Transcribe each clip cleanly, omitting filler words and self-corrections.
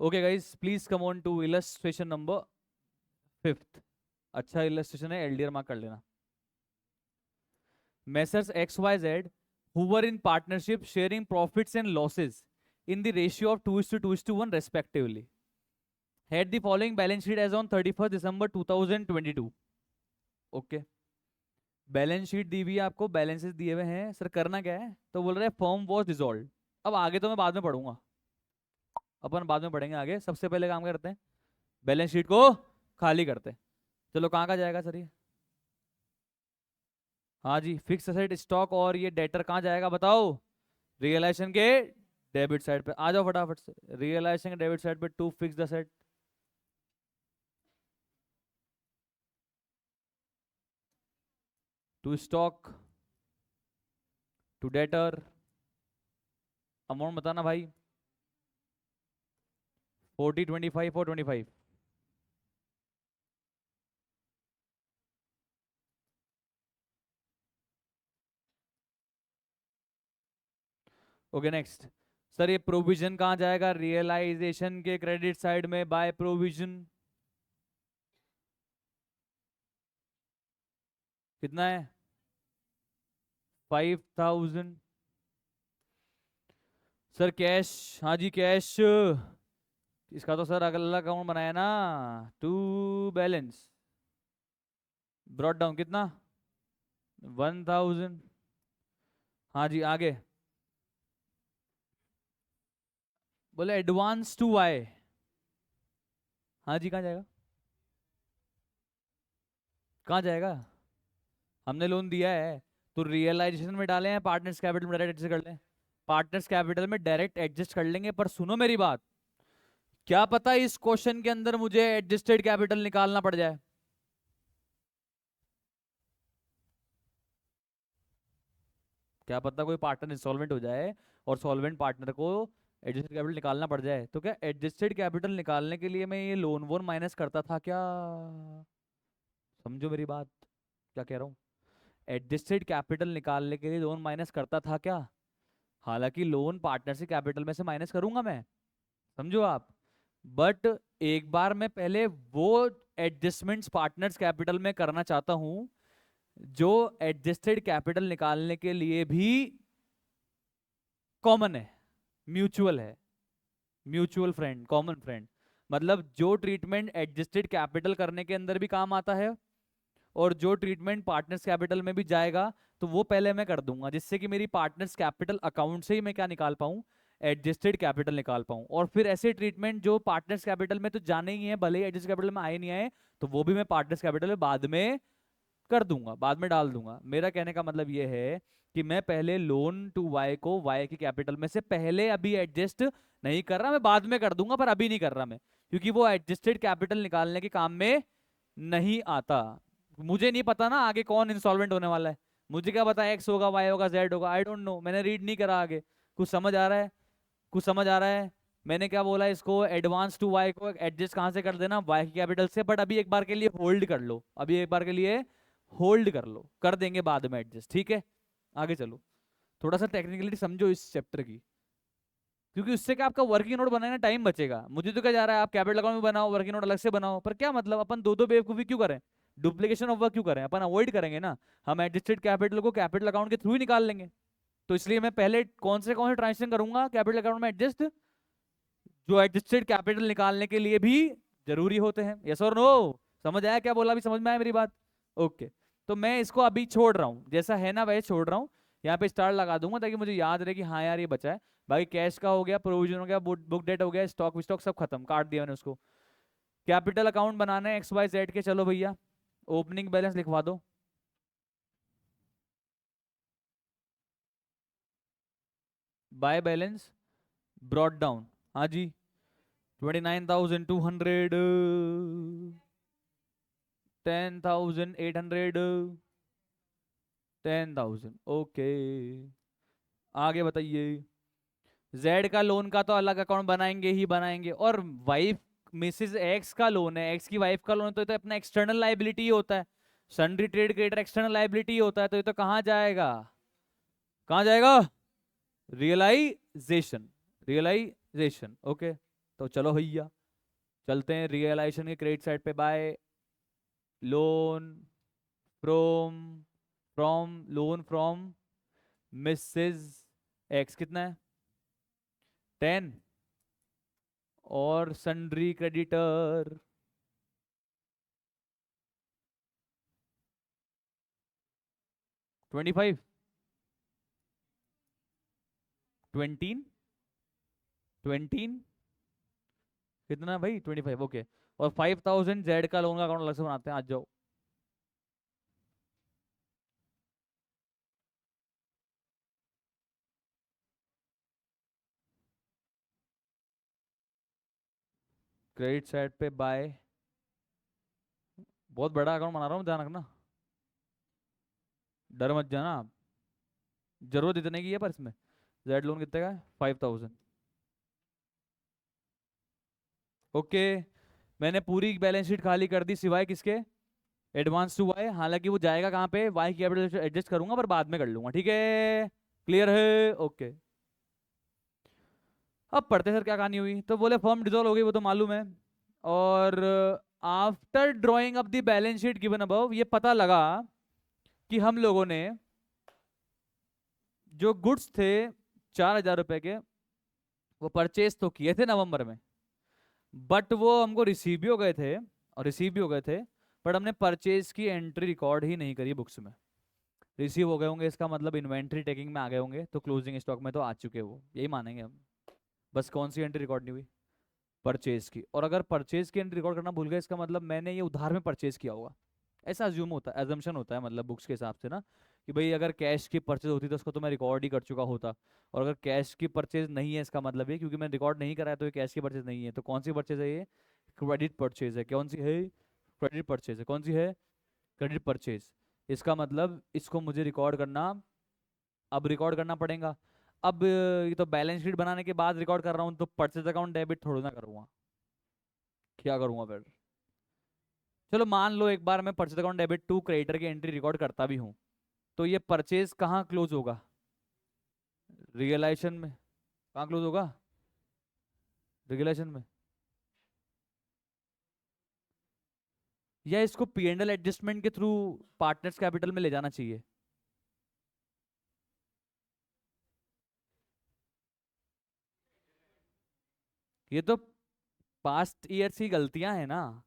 Okay guys, please come on to illustration number 5th। अच्छा illustration है, LDR mark कर लेना। Messrs XYZ, who were in partnership sharing profits and losses in the ratio of 2:2:1 respectively, had the following balance sheet as on 31st December 2022। Okay, balance sheet दी हुई है आपको, balances दिए हुए हैं सर, करना क्या है? तो बोल रहे हैं फर्म वॉज डिसॉल्व। अब आगे तो मैं बाद में पढ़ूंगा, अपन बाद में पढ़ेंगे आगे। सबसे पहले काम करते हैं, बैलेंस शीट को खाली करते हैं। चलो कहाँ का जाएगा सर ये? हाँ जी, फिक्स एसेट स्टॉक और ये डेटर कहाँ जाएगा बताओ? रियलाइजेशन के डेबिट साइड पे आ जाओ फटाफट से। रियलाइजेशन के डेबिट साइड पे to fixed asset, to stock, to debtor. Amount बताना भाई। 40, 25 और 25। Okay next. सर ये प्रोविजन कहाँ जाएगा? रियलाइजेशन के क्रेडिट साइड में बाय प्रोविजन। कितना है? 5000। सर कैश, हाँ जी कैश, इसका तो सर अगला अकाउंट बनाया ना, टू बैलेंस ब्रॉट डाउन कितना? 1000। हाँ जी आगे। बोले एडवांस टू वाई। हाँ जी कहाँ जाएगा? कहाँ जाएगा? हमने लोन दिया है तो रियलाइजेशन में डाले हैं, पार्टनर्स कैपिटल में डायरेक्ट एडजस्ट कर लें। पार्टनर्स कैपिटल में डायरेक्ट एडजस्ट कर लेंगे, पर सुनो मेरी बात, क्या पता इस क्वेश्चन के अंदर मुझे एडजस्टेड कैपिटल निकालना पड़ जाए। क्या पता कोई पार्टनर इंसॉल्वेंट हो जाए और सॉल्वेंट पार्टनर को एडजस्टेड कैपिटल निकालना पड़ जाए, तो क्या एडजस्टेड कैपिटल निकालने के लिए मैं ये लोन वोन माइनस करता था क्या? समझो मेरी बात, क्या कह रहा हूँ? एडजस्टेड कैपिटल निकालने के लिए लोन माइनस करता था क्या? हालांकि लोन पार्टनरशिप कैपिटल में से माइनस करूंगा मैं, समझो आप, बट एक बार मैं पहले वो एडजस्टमेंट्स पार्टनर्स कैपिटल में करना चाहता हूं जो एडजस्टेड कैपिटल निकालने के लिए भी कॉमन है, म्यूचुअल है, म्यूचुअल फ्रेंड, कॉमन फ्रेंड। मतलब जो ट्रीटमेंट एडजस्टेड कैपिटल करने के अंदर भी काम आता है और जो ट्रीटमेंट पार्टनर्स कैपिटल में भी जाएगा, तो वो पहले मैं कर दूंगा, जिससे कि मेरी पार्टनर्स कैपिटल अकाउंट से ही मैं क्या निकाल पाऊं? एडजस्टेड कैपिटल निकाल पाऊं। और फिर ऐसे ट्रीटमेंट जो पार्टनर्स कैपिटल में तो जाने ही है, भले ही एडजस्ट कैपिटल में आए नहीं आए, तो वो भी मैं पार्टनर्स कैपिटल में बाद में कर दूंगा, बाद में डाल दूंगा। मेरा कहने का मतलब ये है कि मैं पहले लोन टू वाई को वाई की कैपिटल में से पहले अभी एडजस्ट नहीं कर रहा, मैं बाद में कर दूंगा, पर अभी नहीं कर रहा मैं, क्योंकि वो एडजस्टेड कैपिटल निकालने के काम में नहीं आता। मुझे नहीं पता ना आगे कौन इंसॉल्वेंट होने वाला है, मुझे क्या पता एक्स होगा, वाई होगा, जेड होगा, आई डोंट नो, मैंने रीड नहीं करा आगे। कुछ समझ आ रहा है? कुछ समझ आ रहा है? मैंने क्या बोला, इसको एडवांस टू वाई को एडजस्ट कहाँ से कर देना? वाई की कैपिटल से। बट अभी एक बार के लिए होल्ड कर लो, अभी एक बार के लिए होल्ड कर लो, कर देंगे बाद में एडजस्ट, ठीक है? आगे चलो, थोड़ा सा टेक्निकलिटी समझो इस चैप्टर की, क्योंकि उससे क्या आपका वर्किंग नोट बनाने में टाइम बचेगा। मुझे तो क्या जा रहा है, आप कैपिटल अकाउंट में बनाओ, वर्किंग नोट अलग से बनाओ, पर क्या मतलब अपन दो दो बेवकूफी क्यों करें? डुप्लीकेशन ऑफ वर्क क्यों करें? अपन अवॉइड करेंगे ना, हम एडजस्टेड कैपिटल को कैपिटल अकाउंट के थ्रू ही निकाल लेंगे। तो इसलिए मैं पहले कौन से ट्रांजेक्शन करूंगा कैपिटल अकाउंट में एडजस्ट, जो एडजस्टेड कैपिटल निकालने के लिए भी जरूरी होते हैं। यस और नो? समझ आया क्या बोला? अभी समझ में आया मेरी बात? ओके। तो मैं इसको अभी छोड़ रहा हूँ, जैसा है ना वैसे छोड़ रहा हूँ, यहाँ पे स्टार लगा दूंगा ताकि मुझे याद रहे कि हाँ यार ये बचा है। बाकी कैश का हो गया, प्रोविजन हो गया, बुक डेट हो गया, स्टॉक विस्टॉक सब खत्म, काट दिया मैंने उसको। कैपिटल अकाउंट बनाना है एक्स वाई जेड के, चलो भैया ओपनिंग बैलेंस लिखवा दो। बाय बैलेंस ब्रॉट डाउन, हाँ जी, 29,200, 10,800, 10,000। ओके, आगे बताइए। जेड का लोन का तो अलग अकाउंट बनाएंगे ही बनाएंगे, और वाइफ मिसेस एक्स का लोन है, एक्स की वाइफ का लोन, तो ये तो अपना एक्सटर्नल लाइबिलिटी ही होता है, sundry trade creditor external liability ही होता है, तो ये तो कहाँ जाएगा? कहाँ जाएगा? Realisation, realisation. ओके, तो चलो भैया चलते हैं रियलाइजेशन के क्रेडिट साइड पे। Bye loan from loan from Mrs x, कितना है 10, और सन्ड्री क्रेडिटर 25, 20, 20 कितना भाई 25, ओके। और 5000 जेड का लोन का अकाउंट अलग से बनाते हैं, आज जाओ। क्रेडिट साइड पे बाय, बहुत बड़ा अकाउंट बना रहा हूँ, ध्यान रखना, डर मत जाना आप। जरूरत इतने की है पर इसमें जेड लोन कितने का है 5000, ओके। मैंने पूरी बैलेंस शीट खाली कर दी सिवाय किसके, एडवांस टू वाई। हालांकि वो जाएगा कहाँ पे, वाई की कैपिटल एडजस्ट करूंगा पर बाद में कर लूंगा, ठीक है, क्लियर है, ओके। अब पढ़ते सर क्या कहानी हुई, तो बोले फर्म डिसॉल्व हो गई, वो तो मालूम है। और after drawing up the balance sheet given above, ये पता लगा कि हम लोगों ने जो गुड्स थे 4000 रुपए के, वो परचेज तो किए थे नवंबर में, बट वो हमको रिसीव भी हो गए थे, और रिसीव भी हो गए थे, बट हमने परचेज की एंट्री रिकॉर्ड ही नहीं करी बुक्स में। रिसीव हो गए होंगे इसका मतलब इन्वेंट्री टेकिंग में आ गए होंगे, तो क्लोजिंग स्टॉक में तो आ चुके वो, यही मानेंगे हम। बस कौन सी एंट्री रिकॉर्ड नहीं हुई, परचेज की। और अगर परचेज की एंट्री रिकॉर्ड करना भूल गए, इसका मतलब मैंने ये उधार में परचेज किया होगा, ऐसा अज्यूम होता है, एजम्पशन होता है मतलब बुक्स के हिसाब से ना, कि भाई अगर कैश की परचेज होती तो उसको तो मैं रिकॉर्ड ही कर चुका होता। और अगर कैश की परचेज नहीं है, इसका मतलब ये क्योंकि मैं रिकॉर्ड नहीं कराया तो ये कैश की परचेज नहीं है। तो कौन सी परचेज है ये, क्रेडिट परचेज है। कौन सी है, क्रेडिट परचेज है। कौन सी है, क्रेडिट परचेज। इसका मतलब इसको मुझे रिकॉर्ड करना, अब रिकॉर्ड करना पड़ेगा। अब ये तो बैलेंस शीट बनाने के बाद रिकॉर्ड कर रहा हूँ, तो परचेज अकाउंट डेबिट थोड़ी ना करूँगा, क्या करूँगा फिर। चलो मान लो एक बार मैं purchase account debit to creditor की एंट्री रिकॉर्ड करता भी हूँ, तो ये परचेज कहाँ क्लोज होगा, रियलाइजेशन में। कहाँ क्लोज होगा, रियलाइजेशन में। या इसको पी एंड एल एडजस्टमेंट के थ्रू पार्टनर्स कैपिटल में ले जाना चाहिए। ये तो पास्ट ईयर की गलतियां हैं ना,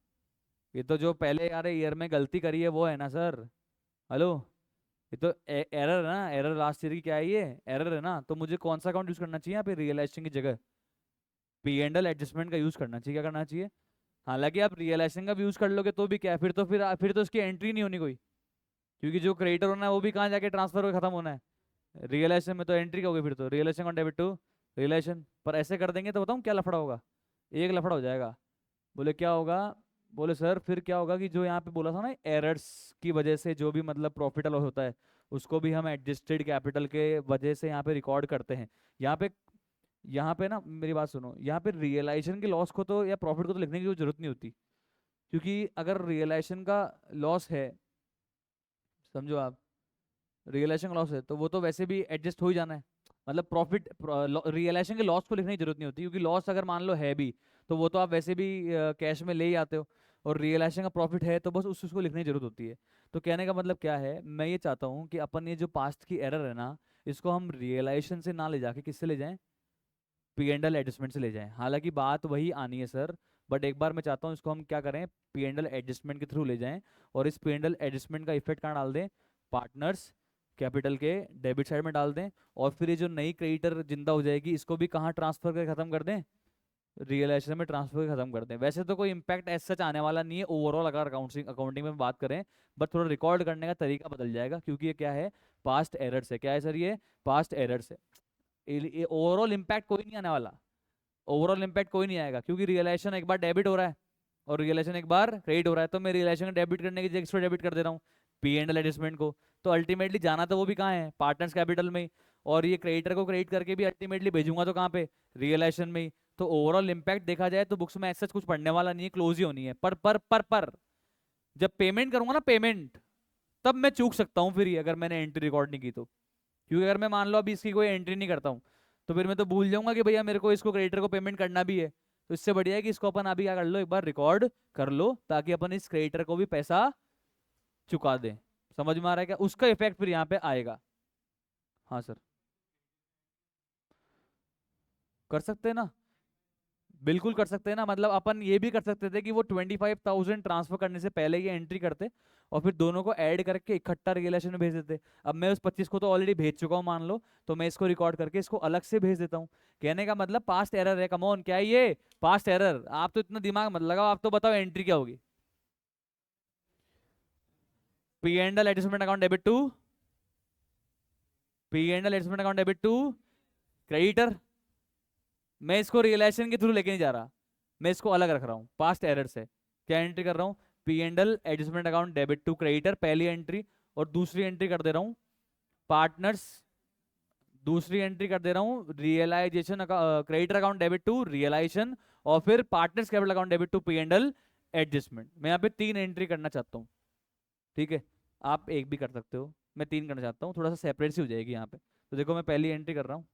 ये तो जो पहले यार ईयर में गलती करी है वो है ना सर, हेलो। ये तो एरर है ना, एरर लास्ट ईयर की क्या है, ये एरर है ना। तो मुझे कौन सा अकाउंट यूज करना चाहिए यहाँ पे, रियलाइजेशन की जगह पी एंड एल एडजस्टमेंट का यूज करना चाहिए। क्या करना चाहिए, हालांकि आप रियलाइजेशन का भी यूज कर लोगे तो भी क्या है, फिर तो उसकी एंट्री नहीं होनी कोई, क्योंकि जो क्रेडिटर होना है वो भी कहाँ जाके ट्रांसफर होकर खत्म होना है, रियलाइजेशन में। तो एंट्री क्या होगी फिर, तो realisation on debit to realisation. पर ऐसे कर देंगे तो बताऊँ क्या लफड़ा होगा, एक लफड़ा हो जाएगा। बोले क्या होगा, बोले सर फिर क्या होगा कि जो यहाँ पे बोला था ना एरर्स की वजह से जो भी मतलब प्रॉफिट लॉस होता है, उसको भी हम एडजस्टेड कैपिटल के वजह से यहाँ पे रिकॉर्ड करते हैं। यहाँ पे ना मेरी बात सुनो, यहाँ पे रियलाइजेशन के लॉस को तो या प्रॉफिट को तो लिखने की कोई जरूरत नहीं होती, क्योंकि अगर रियलाइजेशन का लॉस है, समझो आप, रियलाइजेशन का लॉस है तो वो तो वैसे भी एडजस्ट हो ही जाना है। मतलब प्रॉफिट, रियलाइजेशन के लॉस को लिखने की जरूरत नहीं होती, क्योंकि लॉस अगर मान लो है भी तो वो तो आप वैसे भी कैश में ले ही आते हो। और रियलाइजेशन का प्रॉफिट है तो बस उसको लिखने की जरूरत होती है। तो कहने का मतलब क्या है, मैं ये चाहता हूँ कि अपन ये जो पास्ट की एरर है ना, इसको हम रियलाइजेशन से ना ले जाके किससे ले जाएं, पी एंड एल एडजस्टमेंट से ले जाएं। हालांकि बात वही आनी है सर, बट एक बार मैं चाहता हूँ इसको हम क्या करें, पी एंड एल एडजस्टमेंट के थ्रू ले जाएं। और इस पी एंड एल एडजस्टमेंट का इफेक्ट कहाँ डाल दें, पार्टनर्स कैपिटल के डेबिट साइड में डाल दें। और फिर ये जो नई क्रेडिटर जिंदा हो जाएगी, इसको भी कहाँ ट्रांसफर करके खत्म कर दें, रियलाइजेशन में ट्रांसफर करके खत्म कर दें। वैसे तो कोई इंपैक्ट एज सच आने वाला नहीं है ओवरऑल अगर अकाउंटिंग अकाउंटिंग में बात करें, बट थोड़ा रिकॉर्ड करने का तरीका बदल जाएगा, क्योंकि ये क्या है, पास्ट एरर्स है। क्या है सर, ये पास्ट एरर्स है। ये ओवरऑल इम्पैक्ट कोई नहीं आने वाला, ओवरऑल इम्पैक्ट कोई नहीं आएगा, क्योंकि रियलाइजेशन एक बार डेबिट हो रहा है और रियलाइजेशन एक बार क्रेडिट हो रहा है, तो मैं रियलाइजेशन डेबिट करने की जगह इस पर डेबिट कर दे रहा हूँ पी एंड एल एडजस्टमेंट को। तो अल्टीमेटली जाना तो वो भी कहाँ है, पार्टनर्स कैपिटल में ही। और ये क्रेडिटर को क्रेडिट करके भी अल्टीमेटली भेजूंगा तो कहाँ पे, रियलाइजेशन में ही। तो ओवरऑल इम्पैक्ट देखा जाए तो बुक्स में ऐसा कुछ पढ़ने वाला नहीं है, क्लोज ही होनी है। पर जब पेमेंट करूंगा ना, पेमेंट, तब मैं चूक सकता हूँ फिर ये, अगर मैंने एंट्री रिकॉर्ड नहीं की तो। क्योंकि अगर मैं मान लो अभी इसकी कोई एंट्री नहीं करता हूँ, तो फिर मैं तो भूल जाऊंगा कि भैया मेरे को इसको क्रेडिटर को पेमेंट करना भी है। तो इससे बढ़िया है कि इसको अपन अभी क्या कर लो, एक बार रिकॉर्ड कर लो, ताकि अपन इस क्रेडिटर को भी पैसा चुका दें। समझ में आ रहा है क्या? उसका इफेक्ट फिर यहाँ पे आएगा। हाँ सर, कर सकते हैं ना, बिल्कुल कर सकते हैं ना। मतलब अपन ये भी कर सकते थे कि वो 25,000 ट्रांसफर करने से पहले ये एंट्री करते, और फिर दोनों को ऐड करके इकट्ठा रिलेशन में भेज देते। अब मैं उस 25 को तो ऑलरेडी भेज चुका हूँ मान लो, तो मैं इसको रिकॉर्ड करके इसको अलग से भेज देता हूँ। कहने का मतलब पास्ट एरर है, कमॉन, क्या है ये, पास्ट एरर। आप तो इतना दिमाग मत लगाओ, आप तो बताओ एंट्री क्या होगी। P and L adjustment account debit to, P and L adjustment account debit to creditor. मैं इसको रियलाइजेशन के थ्रू लेके नहीं जा रहा, मैं इसको अलग रख रहा हूँ पास्ट एरर से। क्या एंट्री कर रहा हूँ, P and L adjustment account debit to creditor, पहली एंट्री। और दूसरी एंट्री कर दे रहा हूँ पार्टनर्स, दूसरी एंट्री कर दे रहा हूँ realization, creditor account debit to realization, और फिर partners capital account debit to P and L adjustment. मैं यहाँ पे 3 एंट्री करना चाहता हूँ, ठीक है? आप एक भी कर सकते हो, मैं 3 करना चाहता हूँ, थोड़ा सा सेपरेट सी हो जाएगी यहाँ पे। तो देखो मैं पहली एंट्री कर रहा हूँ,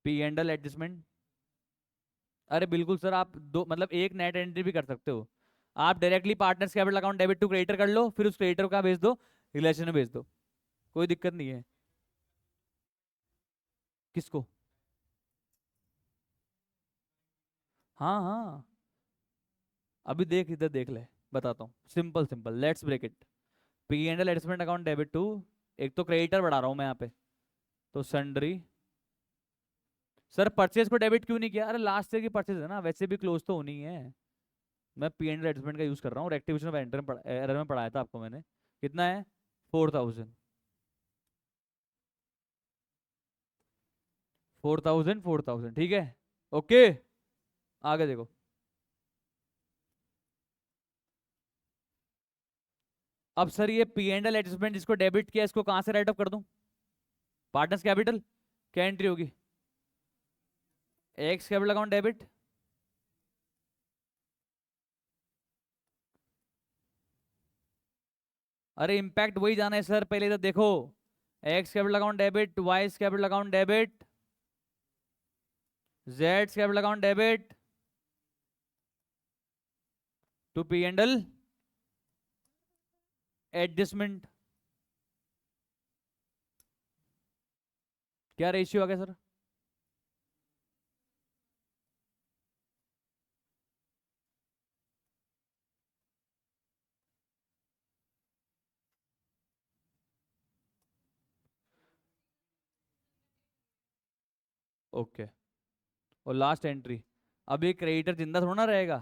पी एंड एल एडजस्टमेंट। अरे बिल्कुल सर, आप दो मतलब एक नेट एंट्री भी कर सकते हो। आप directly partners capital account debit to creditor कर लो, फिर उस क्रेडिटर को क्या भेज दो, रिलेशन में भेज दो, कोई दिक्कत नहीं है। किसको? हाँ हाँ, अभी देख, इधर देख ले, बताता हूँ, simple simple, let's break it. P and L adjustment account debit to, एक तो क्रेडिटर बढ़ा रहा हूँ मैं यहाँ पे, तो सन्ड्री। सर परचेज को डेबिट क्यों नहीं किया? अरे लास्ट ईयर की परचेज है ना, वैसे भी क्लोज तो होनी ही है। मैं पी एंड एल एडजस्टमेंट का यूज कर रहा हूँ, रेक्टिफिकेशन ऑफ एरर में पढ़ाया था आपको मैंने। कितना है? 4,000, 4,000, 4,000, ठीक है, ओके। आगे देखो, अब सर ये पी एंड एल एडजस्टमेंट जिसको डेबिट किया, इसको कहाँ से राइट ऑफ कर दूं? Partners capital. क्या एंट्री होगी? एक्स कैपिटल अकाउंट डेबिट, अरे इंपैक्ट वही जाना है सर, पहले तो देखो, X capital account debit, Y capital account debit, Z capital account debit to P and L adjustment. क्या रेशियो आ गया सर? ओके, और लास्ट एंट्री, अब ये क्रेडिटर जिंदा थोड़ा ना रहेगा,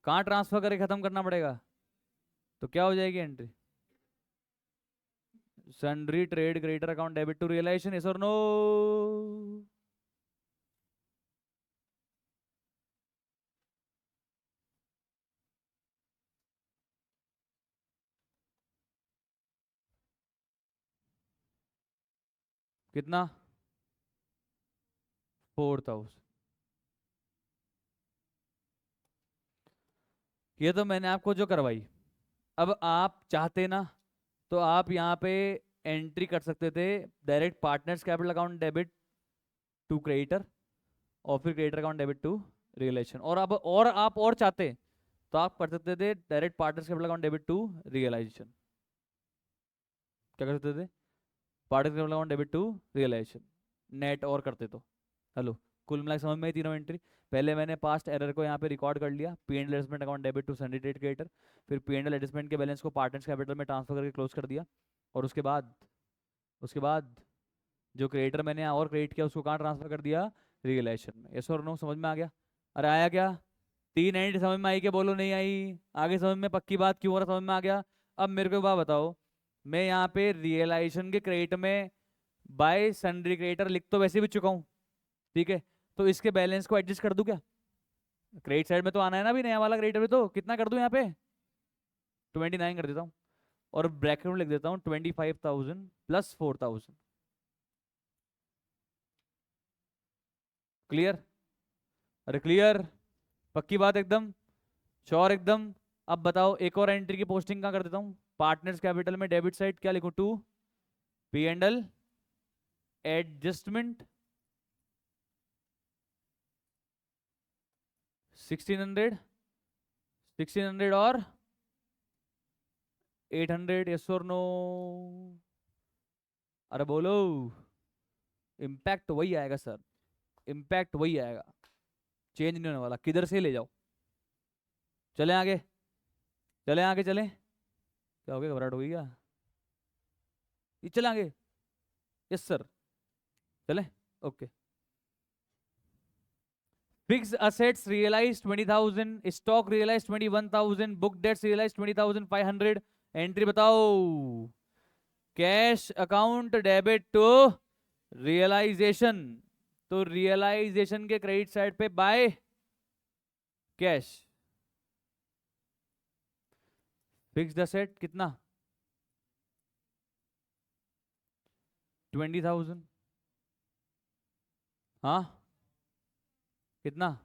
कहाँ ट्रांसफर करके खत्म करना पड़ेगा। तो क्या हो जाएगी entry, sundry trade creditor account debit to realization, yes और नो? कितना? 4,000। ये तो मैंने आपको जो करवाई। अब आप चाहते ना, तो आप यहाँ पे एंट्री कर सकते थे direct partners capital account debit to creditor, और फिर creditor account debit to realization. और अब और आप और चाहते तो आप कर सकते थे direct partners capital account debit to realization. क्या कर सकते थे? Partners capital account debit to realization, net और करते तो। हेलो, कुल मिला के समझ में आई तीनों एंट्री? पहले मैंने पास्ट एरर को यहाँ पे रिकॉर्ड कर लिया, P and adjustment account debit to sundry creditor, फिर पी एंड एडजस्टमेंट के बैलेंस को पार्टनर्स कैपिटल में ट्रांसफर करके क्लोज कर दिया। और उसके बाद जो क्रिएटर मैंने और क्रिएट किया उसको कहाँ ट्रांसफर कर दिया? रियलाइजेशन में। यस और नो, समझ में आ गया? अरे आया क्या? 3 एंट्री समझ में आई कि बोलो नहीं आई? आगे समझ में, पक्की बात क्यों हो रहा, समझ में आ गया? अब मेरे को एक बात बताओ, मैं यहाँ पे रियलाइजेशन के क्रेडिट में बाय सन्ड्री क्रेडिटर लिख तो वैसे भी चुका हूँ, ठीक है? तो इसके बैलेंस को एडजस्ट कर दूं क्या? क्रेडिट साइड में तो आना है ना भी, नया वाला क्रेडिटर में, तो कितना कर दूं यहाँ पे? 29 कर देता हूँ, और ब्रैकेट में लिख देता हूँ 25,000 प्लस 4,000। क्लियर? अरे क्लियर, पक्की बात एकदम, श्योर एकदम। अब बताओ एक और एंट्री की पोस्टिंग कहाँ कर देता हूँ? पार्टनर्स कैपिटल में डेबिट साइड क्या लिखूं? To P and L adjustment, 1600, 1600 और 800, यस और नो? अरे बोलो। इम्पैक्ट वही आएगा सर, इम्पैक्ट वही आएगा, चेंज नहीं होने वाला, किधर से ले जाओ। चले आगे, चले आगे, चले। क्या हो गया, घबराहट हो गई क्या? ये चले आगे, यस सर, चले, okay. Fixed assets realized 20,000, stock realized 21,000, book debts realized 20,500. Entry बताओ। Cash account debit to realization, तो रियलाइजेशन के क्रेडिट साइड पे बाय कैश। फिक्स्ड असेट कितना? 20,000। हाँ, कितना?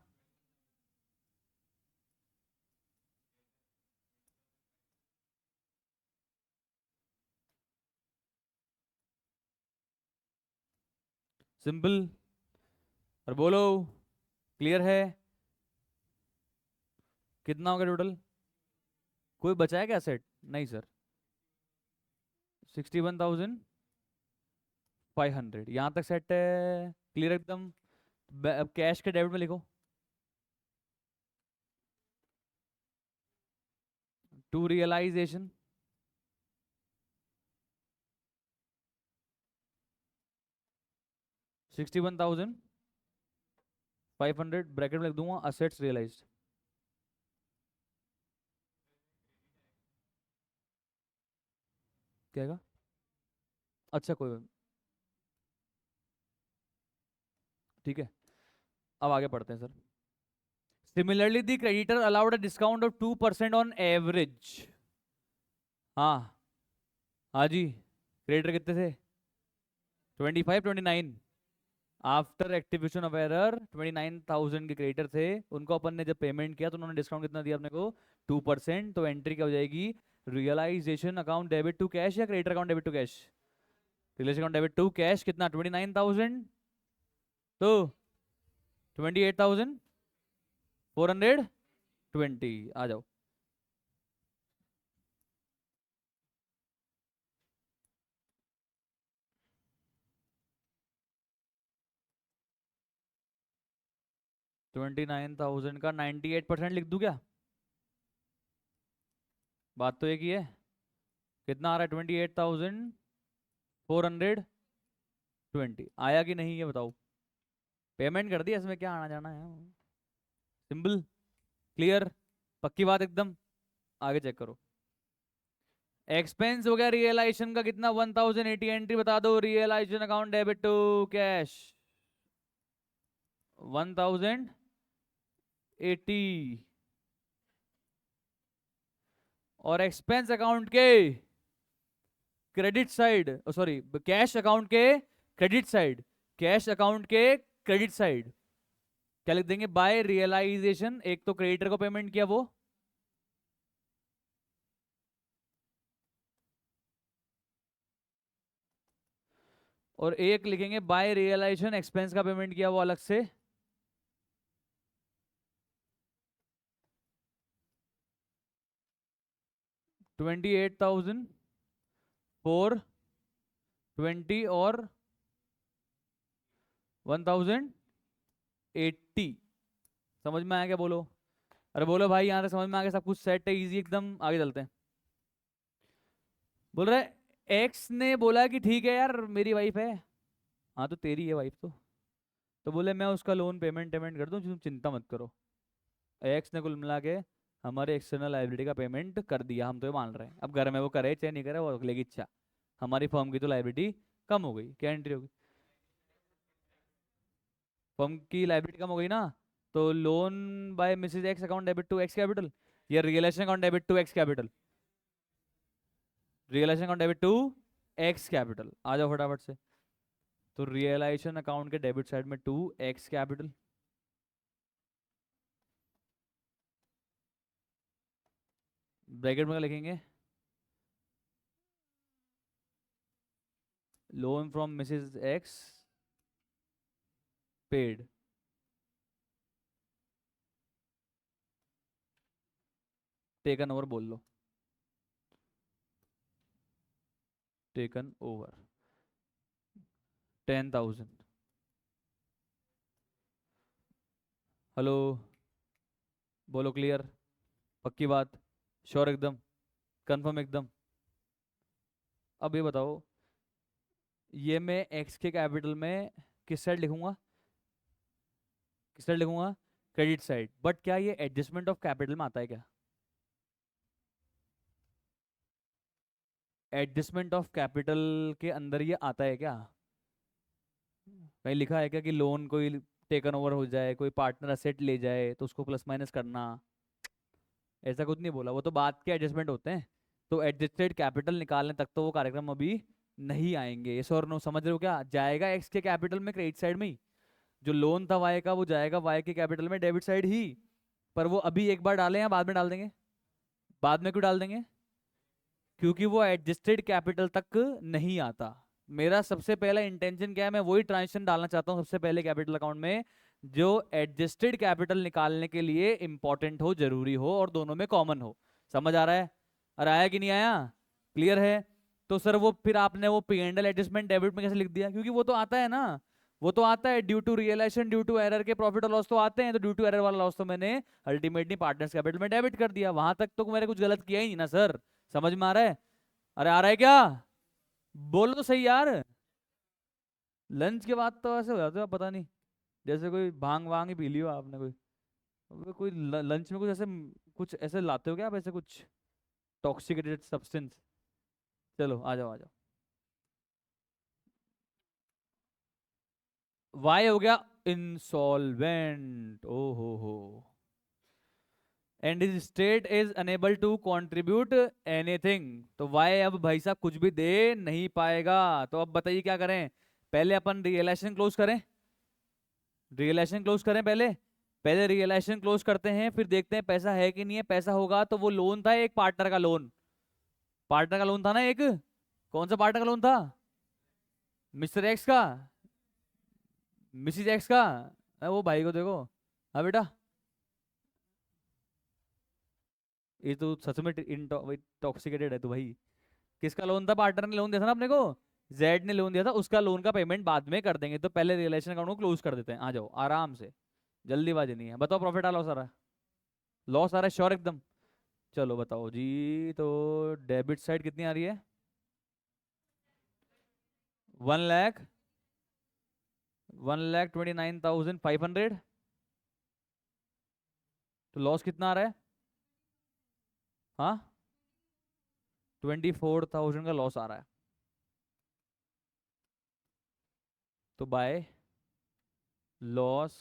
सिंपल। और बोलो, क्लियर है? कितना हो गया टोटल? कोई बचा है क्या सेट? नहीं सर। 61,500 यहाँ तक सेट है, क्लियर एकदम। अब कैश के डेबिट में लिखो, टू रियलाइजेशन 61,500, ब्रैकेट में लिख दूंगा असेट्स रियलाइज्ड। क्या है? अच्छा कोई बात- ठीक है, अब आगे पढ़ते हैं sir. Similarly the creditor allowed a discount of 2% on average. हाँ, हाँ जी, क्रेडिटर कितने थे? 25, 29। आफ्टर एक्टिवेशन ऑफ एरर 29,000 के क्रेडिटर थे, उनको अपन ने जब पेमेंट किया तो उन्होंने डिस्काउंट कितना दिया अपने को? 2%। तो एंट्री क्या हो जाएगी? Realisation account debit to cash या creditor account debit to cash? Realisation account debit to cash कितना? 29,000, तो 28,420। आ जाओ। ट्वेंटी नाइन थाउजेंड का 98% लिख दूं क्या? बात तो एक ही है। कितना आ रहा है? 28,420। आया कि नहीं ये बताओ? पेमेंट कर दिया, इसमें क्या आना जाना है? सिंपल, क्लियर, पक्की बात एकदम। आगे चेक करो। एक्सपेंस हो गया रियलाइजेशन का कितना? 1080। एंट्री बता दो, realization account debit to cash 1080। और एक्सपेंस अकाउंट के credit side, sorry cash account के क्रेडिट साइड, कैश अकाउंट के क्रेडिट साइड क्या लिख देंगे? By realization. एक तो क्रेडिटर को पेमेंट किया वो, और एक लिखेंगे बाय रियलाइजेशन एक्सपेंस का पेमेंट किया वो अलग से। $28,420 और 1080। समझ में आया क्या? बोलो। अरे बोलो भाई, यहाँ तक समझ में आ गया? सब कुछ सेट है, इजी एकदम। आगे चलते हैं। बोल रहे एक्स ने बोला कि ठीक है यार मेरी वाइफ है। हाँ तो तेरी है वाइफ तो बोले मैं उसका लोन पेमेंट पेमेंट कर दूं, तुम चिंता मत करो। एक्स ने कुल मिला के हमारे एक्सटर्नल लाइबिलिटी का पेमेंट कर दिया, हम तो ये मान रहे हैं। अब घर में वो करे चाहे नहीं करे, वो अगले की इच्छा। हमारी फर्म की तो लाइबिलिटी कम हो गई। क्या एंट्री होगी? फर्म की लाइबिलिटी कम हो गई ना, तो loan by Mrs X account debit to X capital, या realisation account debit to X capital? Realisation account debit to X capital. आ जाओ फटाफट से। तो रियलाइजेशन अकाउंट के डेबिट साइड में टू एक्स कैपिटल, ब्रैकेट में क्या लिखेंगे? Loan from Mrs X paid. Taken over बोल लो, टेकन ओवर 10,000। हेलो, बोलो क्लियर, पक्की बात, श्योर एकदम, कंफर्म एकदम। अब ये बताओ, ये मैं एक्स के कैपिटल में किस साइड लिखूंगा, किस साइड लिखूंगा, क्रेडिट साइड। बट क्या ये एडजस्टमेंट ऑफ कैपिटल में आता है क्या, एडजस्टमेंट ऑफ कैपिटल के अंदर ये आता है क्या, कहीं लिखा है क्या कि लोन कोई टेकन ओवर हो जाए, कोई पार्टनर असेट ले जाए तो उसको प्लस माइनस करना, ऐसा कुछ नहीं बोला, वो तो बात के एडजस्टमेंट होते हैं। तो एडजस्टेड कैपिटल निकालने तक तो वो कार्यक्रम अभी नहीं आएंगे। ये और नो समझ रहे हो क्या, जाएगा एक्स के कैपिटल में क्रेडिट साइड में ही, जो लोन था वाई का वो जाएगा वाई के कैपिटल में डेबिट साइड ही। पर वो अभी एक बार डालें या बाद में डाल देंगे, बाद में क्यों डाल देंगे, क्योंकि वो एडजस्टेड कैपिटल तक नहीं आता। मेरा सबसे पहला इंटेंशन क्या है, मैं वही ट्रांजेक्शन डालना चाहता हूँ सबसे पहले कैपिटल अकाउंट में, जो एडजस्टेड कैपिटल निकालने के लिए इंपॉर्टेंट हो, जरूरी हो और दोनों में कॉमन हो। समझ आ रहा है, और आया कि नहीं आया, क्लियर है। तो सर वो फिर आपने वो P and L adjustment debit में कैसे लिख दिया, क्योंकि वो तो आता है ना, वो तो आता है due to realization, due to error के प्रॉफिट और लॉस तो आते हैं, तो ड्यू टू एरर वाला लॉस तो मैंने अल्टीमेटली पार्टनर्स कैपिटल में डेबिट कर दिया, वहां तक तो मैंने कुछ गलत किया ही नहीं ना सर। समझ में आ रहा है, अरे आ रहा है क्या, बोलो तो सही यार। लंच के बाद तो ऐसे हो जाते हो पता नहीं, जैसे कोई भांग वांग ही पी लियो आपने कोई, कोई लंच में कुछ ऐसे कुछ ऐसे लाते हो क्या आप, ऐसे कुछ टॉक्सिकेटेड सब्सटेंस। चलो आ जाओ आ जाओ। वाई हो गया इंसॉल्वेंट, ओ हो, and his state is unable to contribute anything. तो वाई अब भाई साहब कुछ भी दे नहीं पाएगा। तो अब बताइए क्या करें, पहले अपन रियलाइजेशन क्लोज करें, रियलाइजेशन क्लोज करें पहले, पहले रियलाइजेशन क्लोज करते हैं, फिर देखते हैं पैसा है कि नहीं है। पैसा होगा तो वो लोन था एक पार्टनर का लोन, पार्टनर का लोन था ना एक, कौन सा पार्टनर का लोन था, मिस्टर एक्स का, मिसिज एक्स का, वो भाई को देखो। हाँ बेटा, ये तो सच में इंटॉक्सिकेटेड है तो भाई। किसका लोन था, पार्टनर ने लोन दिया था ना अपने को, जेड ने लोन दिया था, उसका लोन का पेमेंट बाद में कर देंगे, तो पहले रियलाइजेशन अकाउंट को क्लोज कर देते हैं। आ जाओ आराम से, जल्दीबाजी नहीं है। बताओ प्रॉफिट आ लॉस आ रहा है, लॉस आ रहा है श्योर एकदम। चलो बताओ जी, तो डेबिट साइड कितनी आ रही है, 1 लाख, 1,29,500। तो लॉस कितना आ रहा है, हाँ 24,000 का लॉस आ रहा है। तो by loss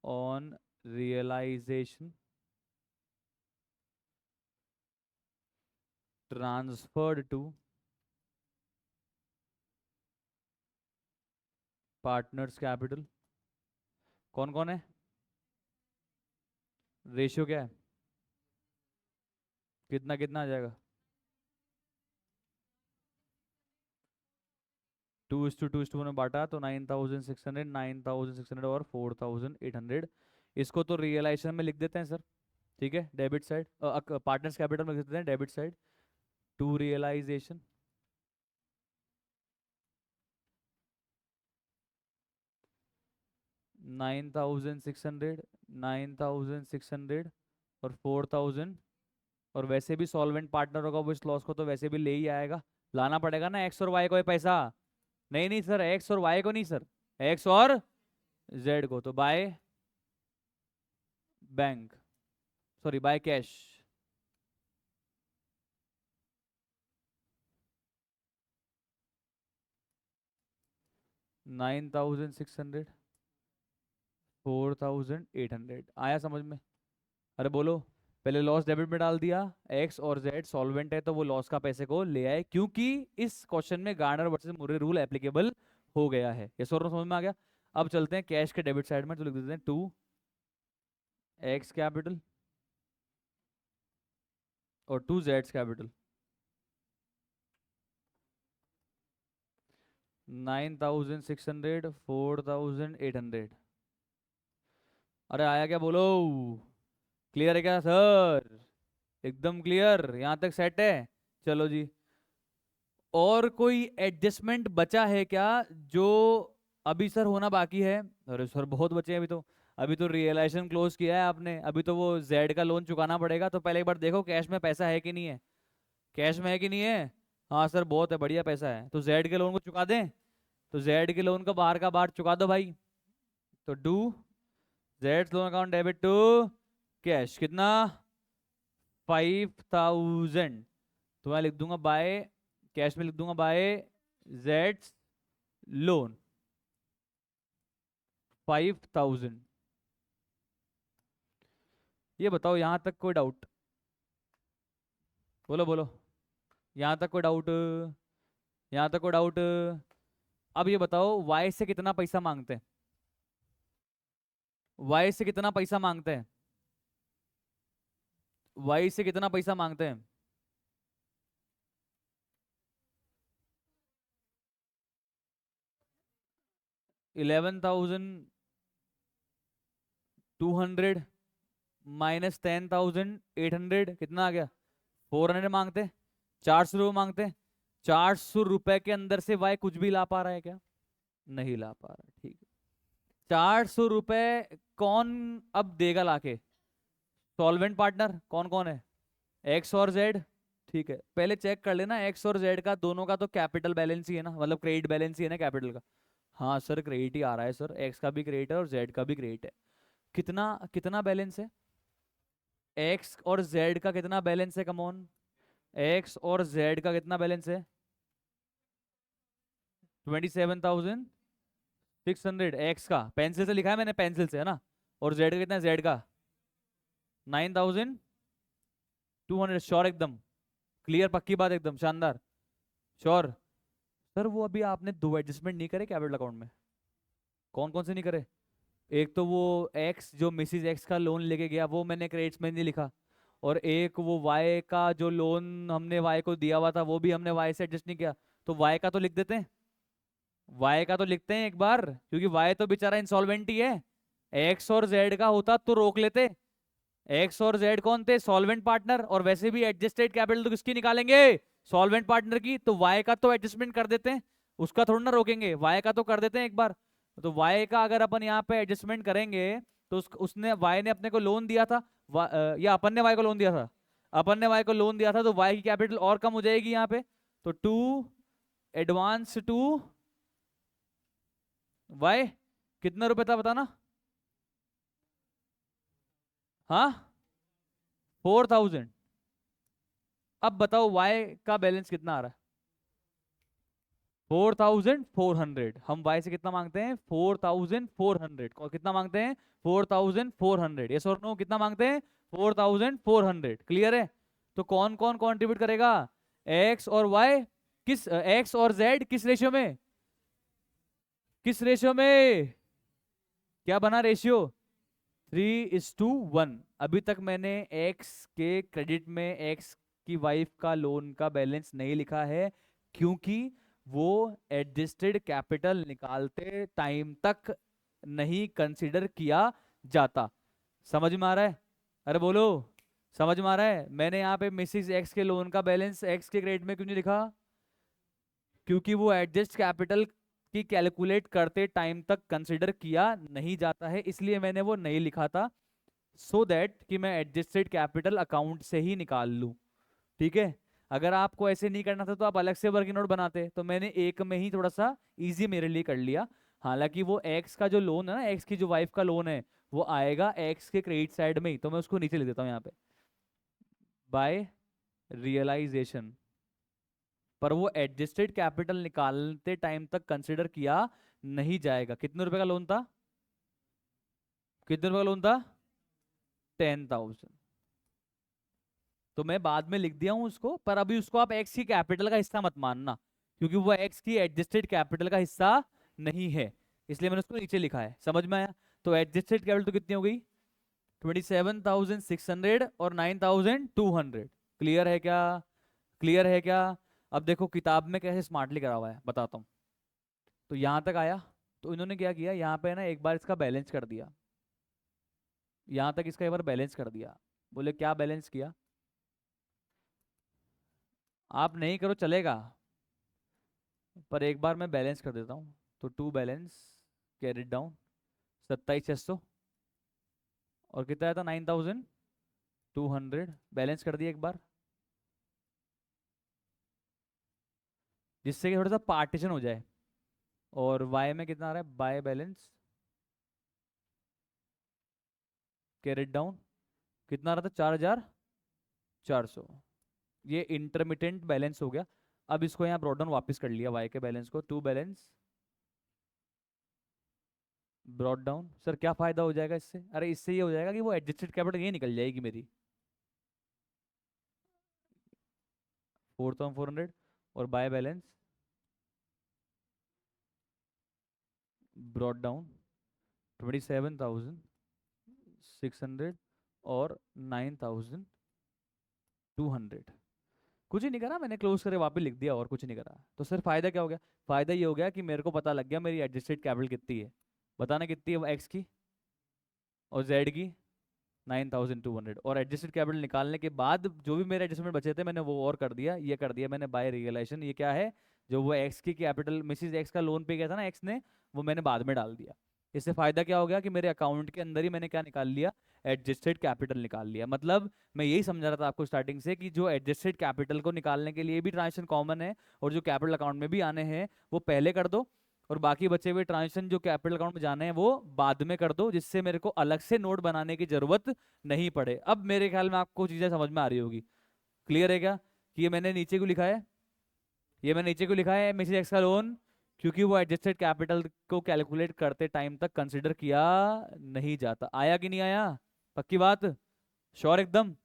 on realization transferred to partners capital, कौन कौन है, रेशियो क्या है, कितना कितना आ जाएगा, 2:2:1 में बांटा तो 9,600, 9,600 और 4,800। इसको तो रियलाइजेशन में लिख देते हैं सर, ठीक है, डेबिट साइड, पार्टनर्स कैपिटल में लिख देते हैं डेबिट साइड, टू रियलाइजेशन 9,600, 9,600 और 4,000। और वैसे भी सॉल्वेंट पार्टनर होगा वो इस लॉस को तो वैसे भी ले ही आएगा, लाना पड़ेगा ना एक्स और वाई को ये पैसा। नहीं नहीं सर, एक्स और वाई को नहीं सर, एक्स और जेड को। तो by bank, sorry by cash, 9,600, 4,800 आया समझ में। अरे बोलो, पहले लॉस डेबिट में डाल दिया, एक्स और जेड सॉल्वेंट है तो वो लॉस का पैसे को ले आए, क्योंकि इस क्वेश्चन में Garner versus Murray rule applicable हो गया है। ये सर समझ में आ गया। अब चलते हैं कैश के डेबिट साइड में, तो लिख देते हैं टू एक्स कैपिटल और टू जेड्स कैपिटल, 9,600, 4,800। अरे आया क्या बोलो, क्लियर है क्या सर, एकदम क्लियर, यहाँ तक सेट है। चलो जी, और कोई एडजस्टमेंट बचा है क्या जो अभी सर होना बाकी है? अरे सर बहुत बचे हैं अभी तो। अभी तो रियलाइजेशन क्लोज किया है आपने, अभी तो वो जेड का लोन चुकाना पड़ेगा, तो पहले एक बार देखो कैश में पैसा है कि नहीं है। कैश में है कि नहीं है? हाँ सर बहुत है, बढ़िया पैसा है, तो जेड के लोन को चुका दें। तो जेड के लोन का बाहर चुका दो भाई। तो डू Z loan account debit to cash, कितना? 5000। तो मैं लिख दूंगा बाय, कैश में लिख दूंगा बाय जेड लोन 5000। ये बताओ यहाँ तक कोई डाउट? बोलो बोलो, यहाँ तक कोई डाउट? यहाँ तक कोई डाउट? अब ये बताओ वाई से कितना पैसा मांगते हैं? वाई से कितना पैसा मांगते हैं? वाई से कितना पैसा मांगते हैं? 11,200 माइनस 10,800, कितना आ गया? 400 मांगते हैं। 400 रुपये मांगते हैं। 400 रुपए के अंदर से वाई कुछ भी ला पा रहा है क्या? नहीं ला पा रहा, ठीक है। 400 रुपए कौन अब देगा लाके? सॉल्वेंट पार्टनर कौन कौन है? एक्स और जेड। ठीक है, पहले चेक कर लेना एक्स और जेड का दोनों का तो कैपिटल बैलेंस ही है ना, मतलब क्रेडिट बैलेंस ही है ना कैपिटल का। हाँ सर क्रेडिट ही आ रहा है सर, एक्स का भी क्रेडिट है और जेड का भी क्रेडिट है। कितना कितना बैलेंस है? एक्स और जेड का कितना बैलेंस है? कमॉन, एक्स और जेड का कितना बैलेंस है? 27,600। एक्स का पेंसिल से लिखा है मैंने, पेंसिल से है ना। और जेड का कितना है? जेड का 9,200। श्योर एकदम? क्लियर, पक्की बात, एकदम शानदार। श्योर? सर वो अभी आपने दो एडजस्टमेंट नहीं करे कैपिटल अकाउंट में? कौन कौन से नहीं करे? एक तो वो एक्स जो मिसिज एक्स का लोन लेके गया वो मैंने क्रेडिट्स में नहीं लिखा। और एक वो वाई का जो लोन हमने वाई को दिया हुआ था वो भी हमने वाई से एडजस्ट नहीं किया। तो वाई का तो लिख देते हैं। वाई का तो लिखते हैं एक बार, क्योंकि वाई तो बेचारा इंसॉल्वेंट ही है। एक्स और जेड का होता तो रोक लेते। एक्स और जेड कौन थे? Solvent partner. और वैसे भी एडजस्टेड कैपिटल तो किसकी निकालेंगे? सॉल्वेंट पार्टनर की। तो वाई का तो एडजस्टमेंट कर देते हैं, उसका थोड़ा ना रोकेंगे, वाई का तो कर देते हैं एक बार। तो वाई का अगर अपन यहाँ पे एडजस्टमेंट करेंगे तो उसने वाई ने अपने को लोन दिया था, या अपन ने वाई को लोन दिया था? अपन ने वाई को लोन दिया था, तो वाई की कैपिटल और कम हो जाएगी यहाँ पे। तो टू एडवांस टू वाई, कितना रुपए था बताना? हाँ, 4,000। अब बताओ वाई का बैलेंस कितना आ रहा है? 4,400। हम वाई से कितना मांगते हैं? 4,400। और कितना मांगते हैं? 4,400। यस और नो, कितना मांगते हैं? 4,400। क्लियर है? तो कौन कौन कंट्रीब्यूट करेगा? एक्स और वाई। किस एक्स और जेड किस रेशियो में? किस रेशियो में? क्या बना रेशियो? 3:1। अभी तक मैंने एक्स के क्रेडिट में एक्स की वाइफ का लोन का बैलेंस नहीं लिखा है, क्योंकि वो एडजस्टेड कैपिटल निकालते टाइम तक नहीं कंसिडर किया जाता। समझ में आ रहा है? अरे बोलो, समझ में आ रहा है? मैंने यहाँ पे मिसिस एक्स के लोन का बैलेंस एक्स के क्रेडिट में क्यों नहीं लिखा? क्योंकि वो एडजस्ट कैपिटल की कैलकुलेट करते टाइम तक कंसिडर किया नहीं जाता है, इसलिए मैंने वो नहीं लिखा था। सो दैट कि मैं एडजस्टेड कैपिटल अकाउंट से ही निकाल लूं। ठीक है? अगर आपको ऐसे नहीं करना था तो आप अलग से वर्किंग नोट बनाते, तो मैंने एक में ही थोड़ा सा इजी मेरे लिए कर लिया। हालांकि वो एक्स का जो लोन है ना, एक्स की जो वाइफ का लोन है, वो आएगा एक्स के क्रेडिट साइड में ही, तो मैं उसको नीचे लिख देता हूँ यहाँ पे, बाय रियलाइजेशन। पर वो एडजस्टेड कैपिटल निकालते टाइम तक कंसिडर किया नहीं जाएगा। कितने रुपए का लोन था? कितने रुपए का लोन था? 10,000। तो मैं बाद में लिख दिया हूं उसको, पर अभी उसको आप एक्स की कैपिटल का हिस्सा मत मानना, क्योंकि वो एक्स की एडजस्टेड कैपिटल का हिस्सा नहीं है, इसलिए मैंने उसको नीचे लिखा है। समझ में आया? तो एडजस्टेड कैपिटल तो कितनी हो गई? 27,600 और 9,200। क्लियर है क्या? क्लियर है क्या? अब देखो किताब में कैसे स्मार्टली करा हुआ है, बताता हूँ। तो यहाँ तक आया, तो इन्होंने क्या किया यहाँ पे ना, एक बार इसका बैलेंस कर दिया। यहाँ तक इसका एक बार बैलेंस कर दिया। बोले क्या बैलेंस किया? आप नहीं करो चलेगा, पर एक बार मैं बैलेंस कर देता हूँ। तो टू बैलेंस कैरिड डाउन 27,600, और कितना आया था 9,200, बैलेंस कर दिया एक बार, जिससे कि थोड़ा सा पार्टीशन हो जाए। और वाई में कितना आ रहा है, बाय बैलेंस कैरिड डाउन कितना आ रहा था, 4,400। ये इंटरमिटेंट बैलेंस हो गया। अब इसको यहाँ ब्रॉट डाउन वापस कर लिया वाई के बैलेंस को, to balance brought down. Sir क्या फायदा हो जाएगा इससे, अरे इससे ये हो जाएगा कि वो एडजस्टेड कैपिटल ये निकल जाएगी मेरी 4,400, और बाय बैलेंस ब्रॉट डाउन 27,600 और 9,200। कुछ ही नहीं करा मैंने, क्लोज करके वापस लिख दिया और कुछ नहीं करा। तो सर फायदा क्या हो गया, फायदा ये हो गया कि मेरे को पता लग गया मेरी एडजस्टेड कैपिटल कितनी है। बताना कितनी है, एक्स की और जेड की 9,200। और एडजस्टेड कैपिटल निकालने के बाद जो भी मेरे एडजस्टमेंट बचे थे मैंने वो और कर दिया, ये कर दिया मैंने बाय रियलाइजेशन। ये क्या है, जो वो एक्स की कैपिटल मिसिस एक्स का लोन पे गया था ना एक्स ने, वो मैंने बाद में डाल दिया। इससे फायदा क्या हो गया कि मेरे अकाउंट के अंदर ही मैंने क्या निकाल लिया, एडजस्टेड कैपिटल निकाल लिया। मतलब मैं यही समझा रहा था आपको स्टार्टिंग से कि जो एडजस्टेड कैपिटल को निकालने के लिए भी ट्रांजेक्शन कॉमन है और जो कैपिटल अकाउंट में भी आने हैं वो पहले कर दो, और बाकी बचे हुए ट्रांजेक्शन जो कैपिटल अकाउंट में जाने हैं वो बाद में कर दो, जिससे मेरे को अलग से नोट बनाने की जरूरत नहीं पड़े। अब मेरे ख्याल में आपको चीजें समझ में आ रही होगी। क्लियर है क्या, कि ये मैंने नीचे को लिखा है, ये मैंने नीचे को लिखा है मिसेज एक्स का लोन, क्योंकि वो एडजस्टेड कैपिटल को कैलकुलेट करते टाइम तक कंसिडर किया नहीं जाता। आया कि नहीं आया, पक्की बात, श्योर एकदम।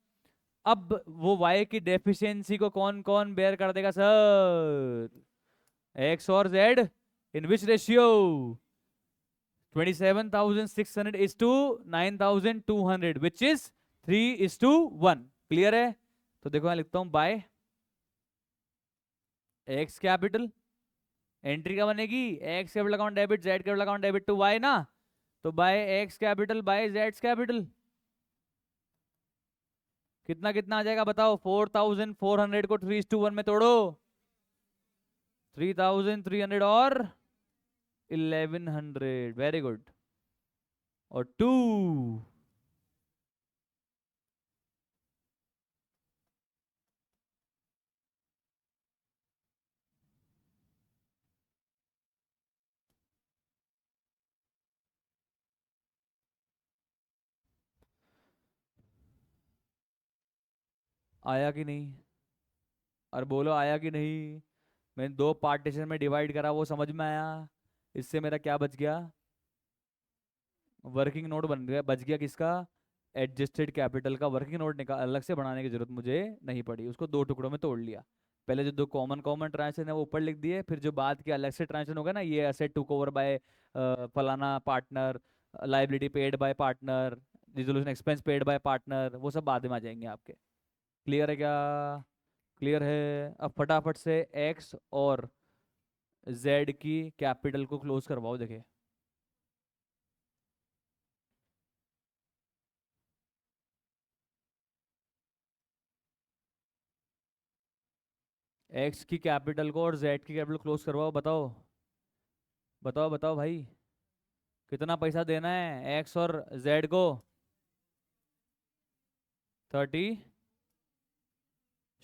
अब वो वाई की डेफिशिएंसी को कौन कौन बेयर कर देगा सर, एक्स और Z, in which ratio, 27,600 is to 9,200 which is 3:1। Clear है, तो देखो मैं लिखता हूं बाय एक्स कैपिटल, एंट्री क्या बनेगी, X capital account debit Z capital account debit to Y ना, तो by X capital by Z capital कितना कितना आ जाएगा बताओ, 4,400 को 3:1 में तोड़ो, 3,300 और 1,100, वेरी गुड। और टू, आया कि नहीं, और बोलो आया कि नहीं। मैंने दो पार्टीशन में डिवाइड करा, वो समझ में आया। इससे मेरा क्या बच गया, वर्किंग नोट बन गया, बच गया किसका, एडजस्टेड कैपिटल का वर्किंग नोट निकाल अलग से बनाने की जरूरत मुझे नहीं पड़ी, उसको दो टुकड़ों में तोड़ लिया। पहले जो दो कॉमन कॉमन ट्रांजेक्शन है वो ऊपर लिख दिए, फिर जो बाद के अलग से ट्रांजेक्शन होगा ना, ये एसेट टुक ओवर बाय फलाना partner, liability paid by partner, resolution expense paid by partner, वो सब बाद में आ जाएंगे आपके। क्लियर है क्या, क्लियर है। अब फटाफट से एक्स और जेड की कैपिटल को क्लोज करवाओ, देखे। एक्स की कैपिटल को और जेड की कैपिटल क्लोज करवाओ, बताओ बताओ बताओ भाई, कितना पैसा देना है एक्स और जेड को, 30,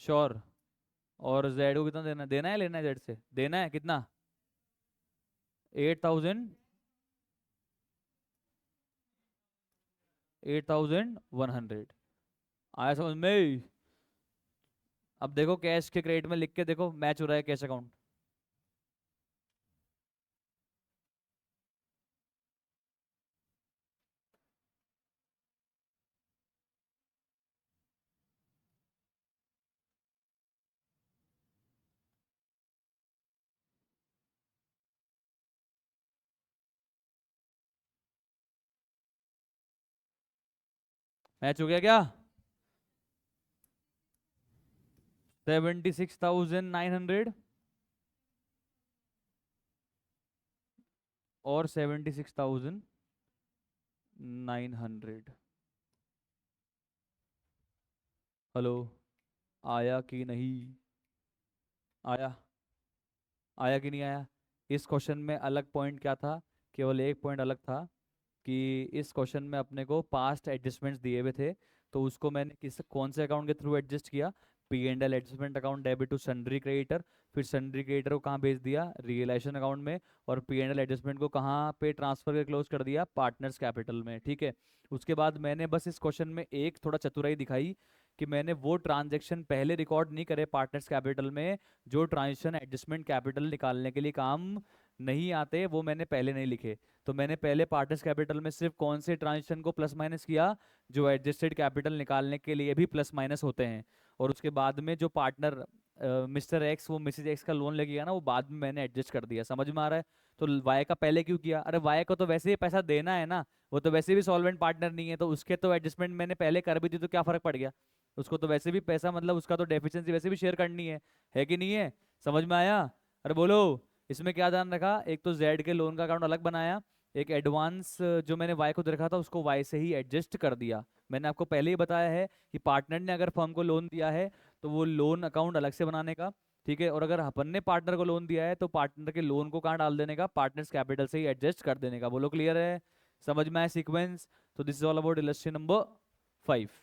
श्योर। और जेड को कितना देना, देना है लेना है, जेड से देना है कितना, 8,000, 8,100। आया समझ में। अब देखो कैश के क्रेडिट में लिख के देखो मैच हो रहा है कैश अकाउंट, मैच हो गया क्या, 76,900 और 76,900। हेलो, आया कि नहीं, आया? आया कि नहीं आया? इस क्वेश्चन में अलग पॉइंट क्या था? केवल एक पॉइंट अलग था कि इस क्वेश्चन में अपने को पास्ट एडजस्टमेंट्स दिए हुए थे, तो उसको मैंने किस कौन से अकाउंट के थ्रू एडजस्ट किया? P and L adjustment account debit to sundry creditor. फिर सन्ड्री क्रेडिटर को कहाँ भेज दिया? रियलाइजेशन अकाउंट में। और पी एंड एल एडजस्टमेंट को कहाँ पे ट्रांसफर कर क्लोज कर दिया? पार्टनर्स कैपिटल में। ठीक है। उसके बाद मैंने बस इस क्वेश्चन में एक थोड़ा चतुराई दिखाई कि मैंने वो ट्रांजेक्शन पहले रिकॉर्ड नहीं करे पार्टनर्स कैपिटल में जो ट्रांजेक्शन एडजस्टमेंट कैपिटल निकालने के लिए काम नहीं आते, वो मैंने पहले नहीं लिखे। तो मैंने पहले पार्टनर्स कैपिटल में सिर्फ कौन से ट्रांजेक्शन को प्लस माइनस किया? जो एडजस्टेड कैपिटल निकालने के लिए भी प्लस माइनस होते हैं। और उसके बाद में जो पार्टनर मिस्टर एक्स वो मिसेज एक्स का लोन लेके गया ना, वो बाद में मैंने एडजस्ट कर दिया। समझ में आ रहा है? तो वाई का पहले क्यों किया? अरे वाई को तो वैसे ही पैसा देना है ना, वो तो वैसे भी सॉल्वेंट पार्टनर नहीं है, तो उसके तो एडजस्टमेंट मैंने पहले कर भी दी, तो क्या फर्क पड़ गया? उसको तो वैसे भी पैसा, मतलब उसका तो डेफिशिएंसी वैसे भी शेयर करनी है कि नहीं है? समझ में आया? अरे बोलो। इसमें क्या ध्यान रखा? एक तो जेड के लोन का अकाउंट अलग बनाया, एक एडवांस जो मैंने वाई को दे रखा था उसको वाई से ही एडजस्ट कर दिया। मैंने आपको पहले ही बताया है कि पार्टनर ने अगर फर्म को लोन दिया है तो वो लोन अकाउंट अलग से बनाने का। ठीक है। और अगर अपन ने पार्टनर को लोन दिया है तो पार्टनर के लोन को कहाँ डाल देने का? पार्टनर्स कैपिटल से ही एडजस्ट कर देने का। बोलो क्लियर है? समझ में आया सीक्वेंस? तो this is all about illustration number 5।